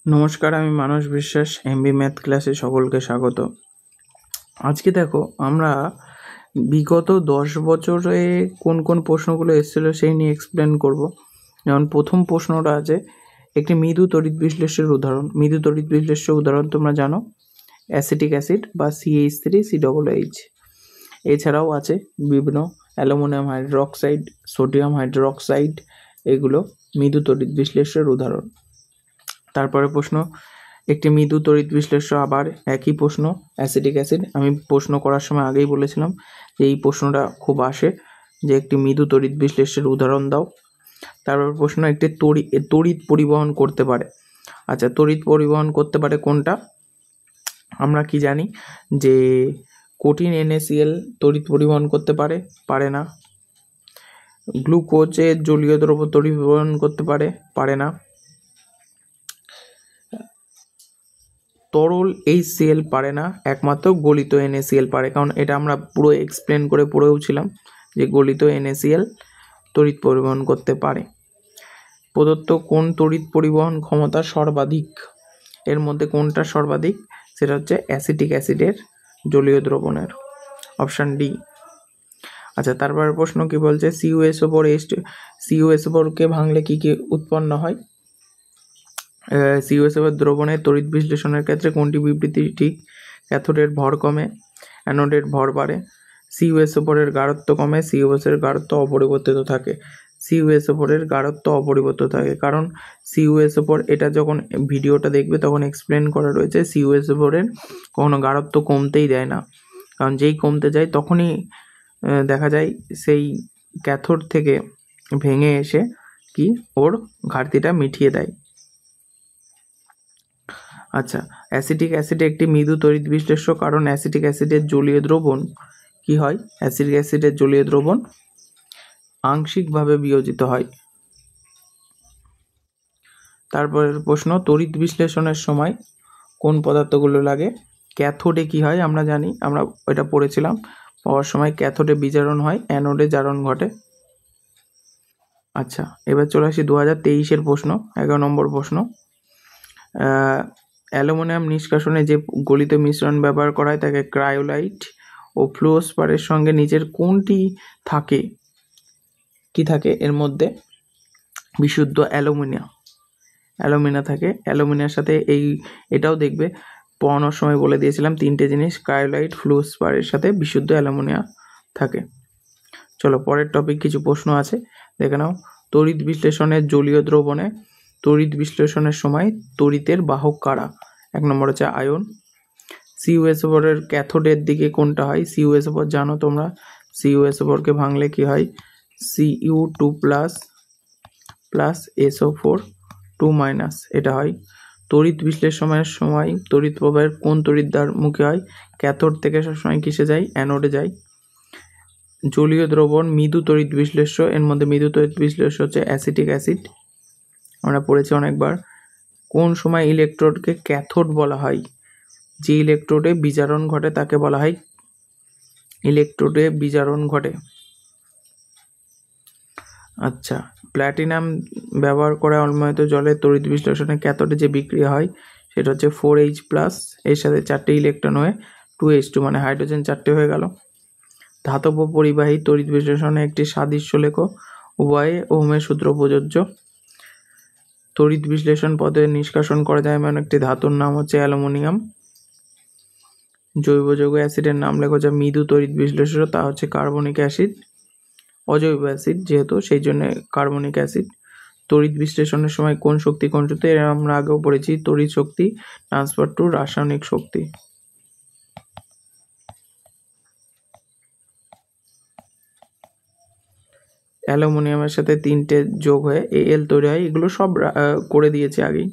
নমস্কার, আমি মানস বিশ্বাস। এমবি ম্যাথ ক্লাসে সকলকে স্বাগত। আজকে দেখো, আমরা বিগত 10 বছরে কোন কোন প্রশ্নগুলো এসেছিল সেই নিয়ে এক্সপ্লেন করব। যেমন প্রথম প্রশ্নটা আছে একটি মৃদু তড়িৎ বিশ্লেষ্যের উদাহরণ। মৃদু তড়িৎ বিশ্লেষ্যের উদাহরণ তোমরা জানো, অ্যাসিটিক অ্যাসিড বা CH3COOH। এছাড়াও আছে বিভিন্ন অ্যালুমিনিয়াম হাইড্রোক্সাইড, সোডিয়াম হাইড্রোক্সাইড, এগুলো মৃদু তড়িৎ বিশ্লেষ্যের উদাহরণ। তারপরে প্রশ্ন, একটি মৃদু তড়িৎ বিশ্লেষ্য, আবার একই প্রশ্ন, অ্যাসিটিক অ্যাসিড। আমি প্রশ্ন করার সময় আগেই বলেছিলাম যে এই প্রশ্নটা খুব আসে, যে একটি মৃদু তড়িৎ বিশ্লেষ্যের উদাহরণ দাও। তারপর প্রশ্ন, একটি তড়িৎ পরিবহন করতে পারে। আচ্ছা, তড়িৎ পরিবহন করতে পারে কোনটা? আমরা কি জানি যে কঠিন NaCl তড়িৎ পরিবহন করতে পারে না। গ্লুকোজের জলীয় দ্রব্য তড়িৎ পরিবহন করতে পারে না। তরল HCl পারে না, একমাত্র গলিত NaCl পারে, কারণ এটা আমরা পুরো এক্সপ্লেন করে পড়েও ছিলাম যে গলিত NaCl তড়িৎ পরিবহন করতে পারে। প্রদত্ত কোন তড়িৎ পরিবহন ক্ষমতা সর্বাধিক? এর মধ্যে কোনটা সর্বাধিক? সেটা হচ্ছে অ্যাসিটিক অ্যাসিডের জলীয় দ্রবণের, অপশান ডি। আচ্ছা, তারপরে প্রশ্ন কি বলছে, CuSO4কে ভাঙলে কি কি উৎপন্ন হয়? CuSO4 দ্রবণের তড়িৎ বিশ্লেষণের ক্ষেত্রে কোনটি বিবৃতি ঠিক? ক্যাথোডের ভর কমে, অ্যানোডের ভর বাড়ে। CuSO4-এর গাঢ়ত্ব কমে, CuSO4-এর গাঢ়ত্ব অপরিবর্তিত থাকে। CuSO4-এর গাঢ়ত্ব অপরিবর্তিত থাকে, কারণ CuSO4, এটা যখন ভিডিওটা দেখবে তখন এক্সপ্লেন করা রয়েছে, CuSO4-এর কখনো গাঢ়ত্ব কমতেই দেয় না, কারণ যেই কমতে যায় তখনই দেখা যায় সেই ক্যাথোড থেকে ভেঙে এসে কি ওর ঘাটতিটা মিটিয়ে দেয়। আচ্ছা, অ্যাসিটিক অ্যাসিড একটি মৃদু তড়িৎ বিশ্লেষ্য, কারণ অ্যাসিটিক অ্যাসিডের জলীয় দ্রবণ কি হয়? অ্যাসিটিক অ্যাসিডের জলীয় দ্রবণ আংশিকভাবে বিয়োজিত হয়। তারপরের প্রশ্ন, তড়িৎ বিশ্লেষণের সময় কোন পদার্থগুলো লাগে? ক্যাথোডে কি হয় আমরা জানি, আমরা এটা পড়েছিলাম, পাওয়ার সময় ক্যাথোডে বিজারণ হয়, অ্যানোডে জারণ ঘটে। আচ্ছা, এবার চলে আসি 2023-এর প্রশ্ন, 11 নম্বর প্রশ্ন। অ্যালুমিনিয়াম নিষ্কাশনে যে গলিত মিশ্রণ ব্যবহার করা হয় তাকে ক্রায়োলাইট ও ফ্লুওস্পারের সঙ্গে নিচের কোনটি থাকে? কি থাকে এর মধ্যে? বিশুদ্ধ অ্যালুমিনিয়াম থাকে। অ্যালুমিনিয়ার সাথে এটাও দেখবে পড়ানোর সময় বলে দিয়েছিলাম, তিনটে জিনিস, ক্রায়োলাইট, ফ্লুওস্পারের সাথে বিশুদ্ধ অ্যালুমিনিয়াম থাকে। চলো পরের টপিক, কিছু প্রশ্ন আছে দেখে নাও। তড়িৎ বিশ্লেষণের জলীয় দ্রবণে তড়িৎ বিশ্লেষণের সময় তড়িতের বাহক কারা? 1 নম্বর হচ্ছে আয়ন। CuSO4-এর ক্যাথোডের দিকে কোনটা হয়? CuSO4 জানো তোমরা, CuSO4-কে ভাঙলে কি হয়? Cu2 প্লাস SO4 2- এটা হয়। তড়িৎ বিশ্লেষণের সময় তড়িৎ প্রবাহের কোন তড়িৎদ্বার মুখে হয়? ক্যাথোড থেকে সবসময় কিসে যায়? অ্যানোডে যায়। জলীয় দ্রবণ মৃদু তড়িৎ বিশ্লেষ্য, এর মধ্যে মৃদু তড়িৎ বিশ্লেষ্য হচ্ছে অ্যাসিটিক অ্যাসিড, আমরা পড়েছি অনেকবার। কোন সময় ইলেকট্রোডকে ক্যাথোড বলা হয়? যে ইলেকট্রোডে বিজারণ ঘটে তাকে বলা হয় ইলেকট্রোডে বিজারণ ঘটে। আচ্ছা, প্ল্যাটিনাম ব্যবহার করে অম্লময় জলের তড়িৎ বিশ্লেষণে ক্যাথোডে যে বিক্রিয়া হয় সেটা হচ্ছে 4H+, এর সাথে 4টে ইলেকট্রন হয়ে 2H2, মানে হাইড্রোজেন 4টে হয়ে গেল। ধাতব পরিবাহী তড়িৎ বিশ্লেষণে একটি সাদৃশ্য লেখো, উভয়ে ওহমের সূত্র প্রযোজ্য। তড়িৎ বিশ্লেষণ পদ্ধতি নিষ্কাশন করা যায় এমন একটি ধাতুর নাম হচ্ছে অ্যালুমিনিয়াম। জৈব যৌগ অ্যাসিডের নাম লেখো যা মৃদু তড়িৎ বিশ্লেষ্য, তা হচ্ছে কার্বনিক অ্যাসিড। অজৈব অ্যাসিড যেহেতু, সেই জন্য কার্বনিক অ্যাসিড। তড়িৎ বিশ্লেষণের সময় কোন শক্তি এর আমরা আগেও পড়েছি, তড়িৎ শক্তি ট্রান্সফার টু রাসায়নিক শক্তি। অ্যালুমিনিয়ামের সাথে 3টে যোগ হয়ে Al তৈরি হয়, এগুলো সব করে দিয়েছি আগেই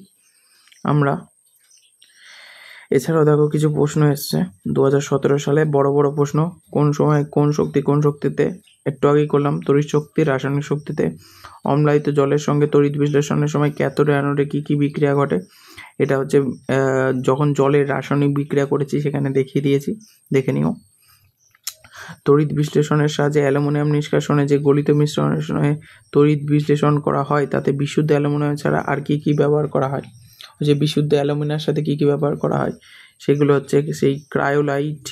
আমরা। এছাড়াও দেখো কিছু প্রশ্ন এসছে 2017 সালে, বড় বড় প্রশ্ন। কোন সময় কোন শক্তিতে, একটু আগেই করলাম, তড়িৎ শক্তি রাসায়নিক শক্তিতে। অম্লায়িত জলের সঙ্গে তড়িৎ বিশ্লেষণের সময় ক্যাথোড অ্যানোডে কি কি বিক্রিয়া ঘটে? এটা হচ্ছে যখন জলের রাসায়নিক বিক্রিয়া করেছি সেখানে দেখিয়ে দিয়েছি, দেখে নিও। তড়িৎ বিশ্লেষণের সাহায্যে অ্যালুমিনিয়াম নিষ্কাশনে যে গলিত মিশ্রণের সময় তড়িৎ বিশ্লেষণ করা হয় তাতে বিশুদ্ধ অ্যালুমিনিয়াম ছাড়া আর কি কি ব্যবহার করা হয়? যে বিশুদ্ধ অ্যালুমিনিয়ামের সাথে কী কী ব্যবহার করা হয় সেগুলো হচ্ছে সেই ক্রায়োলাইট,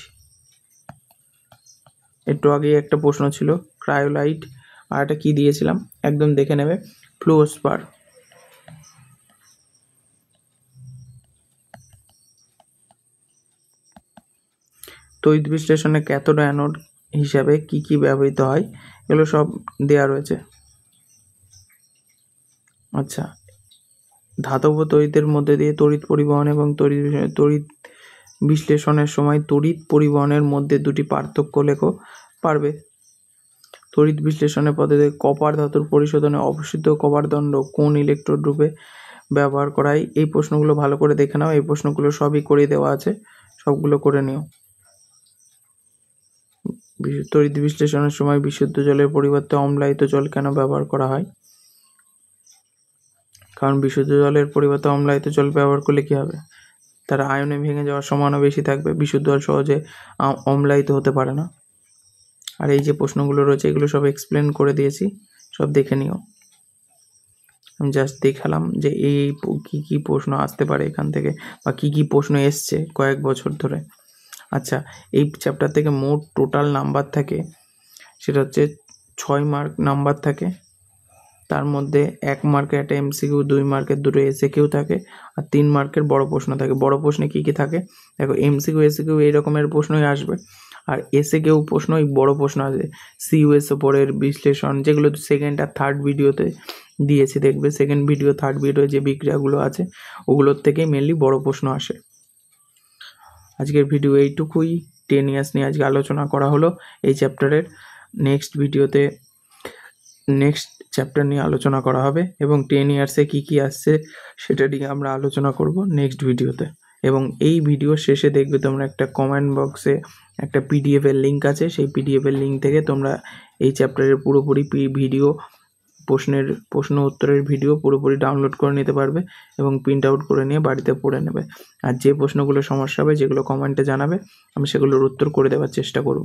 একটু আগেই একটা প্রশ্ন ছিল ক্রায়োলাইট, আর একটা কী দিয়েছিলাম একদম দেখে নেবে, ফ্লুওস্পার। তড়িৎ বিশ্লেষণে ক্যাথোড অ্যানোড হিসাবে কি কি ব্যবহৃত হয় এগুলো সব দেয়া রয়েছে। আচ্ছা, ধাতব তড়িতের মধ্যে দিয়ে তড়িৎ পরিবহন এবং তড়িৎ বিশ্লেষণের সময় তড়িৎ পরিবহনের মধ্যে দুটি পার্থক্য লেখো। পারবে। তড়িৎ বিশ্লেষণের পদ্ধতিতে কপার ধাতুর পরিশোধনে অপসৃত কপার দণ্ড কোন ইলেকট্রোড রূপে ব্যবহার করা হয়? এই প্রশ্নগুলো ভালো করে দেখে নাও, এই প্রশ্নগুলো সবই করে দেওয়া আছে, সবগুলো করে নিও। তড়িৎ বিশ্লেষণের সময় বিশুদ্ধ জলের পরিবর্তে অম্লায়িত জল কেন ব্যবহার করা হয়? কারণ বিশুদ্ধ জলের পরিবর্তে অম্লায়িত জল ব্যবহার করলে কী হবে? তার আয়নে ভেঙে যাওয়ার সম্ভাবনা বেশি থাকবে, বিশুদ্ধ জল সহজে অম্লায়িত হতে পারে না। আর এই যে প্রশ্নগুলো রয়েছে এগুলো সব এক্সপ্লেন করে দিয়েছি, সব দেখে নিও। আমি জাস্ট দেখালাম যে এই কী কী প্রশ্ন আসতে পারে এখান থেকে, বা কী কী প্রশ্ন এসছে কয়েক বছর ধরে। আচ্ছা, এই চ্যাপ্টার থেকে মোট টোটাল নাম্বার থাকে সেটা হচ্ছে 6 মার্ক নাম্বার থাকে। তার মধ্যে 1 মার্কের একটা এমসিকিউ, 2 মার্কের দুটো এসএকিউ থাকে, আর 3 মার্কের বড় প্রশ্ন থাকে। বড় প্রশ্নে কী কী থাকে দেখো, এমসিকিউ এসএকিউ এই রকমের প্রশ্নই আসবে, আর এসএকিউ প্রশ্ন এই বড় প্রশ্ন আসবে। সিইউএস ওপরের বিশ্লেষণ, যেগুলো সেকেন্ড আর থার্ড ভিডিওতে দিয়েছি দেখবে, সেকেন্ড ভিডিও থার্ড ভিডিও যে বিক্রিয়াগুলো আছে ওগুলোর থেকেই মেনলি বড় প্রশ্ন আসে। আজকের ভিডিও এইটুকুই, 10 ইয়ার্স নিয়ে আজকে আলোচনা করা হলো এই চ্যাপ্টারের। নেক্সট ভিডিওতে নেক্সট চ্যাপ্টার নিয়ে আলোচনা করা হবে, এবং 10 ইয়ার্সে কী কী আসছে সেটা নিয়ে আমরা আলোচনা করব নেক্সট ভিডিওতে। এবং এই ভিডিও শেষে দেখবে তোমরা একটা কমেন্ট বক্সে একটা পিডিএফের লিঙ্ক আছে, সেই পিডিএফের লিঙ্ক থেকে তোমরা এই চ্যাপ্টারের পুরোপুরি ভিডিও, প্রশ্ন উত্তরের ভিডিও পুরোপুরি ডাউনলোড করে নিতে পারবে এবং প্রিন্ট আউট করে নিয়ে বাড়িতে পড়ে নেবে। আর যে প্রশ্নগুলো সমস্যা হবে, যেগুলো কমেন্টে জানাবে, আমি সেগুলোর উত্তর করে দেওয়ার চেষ্টা করব।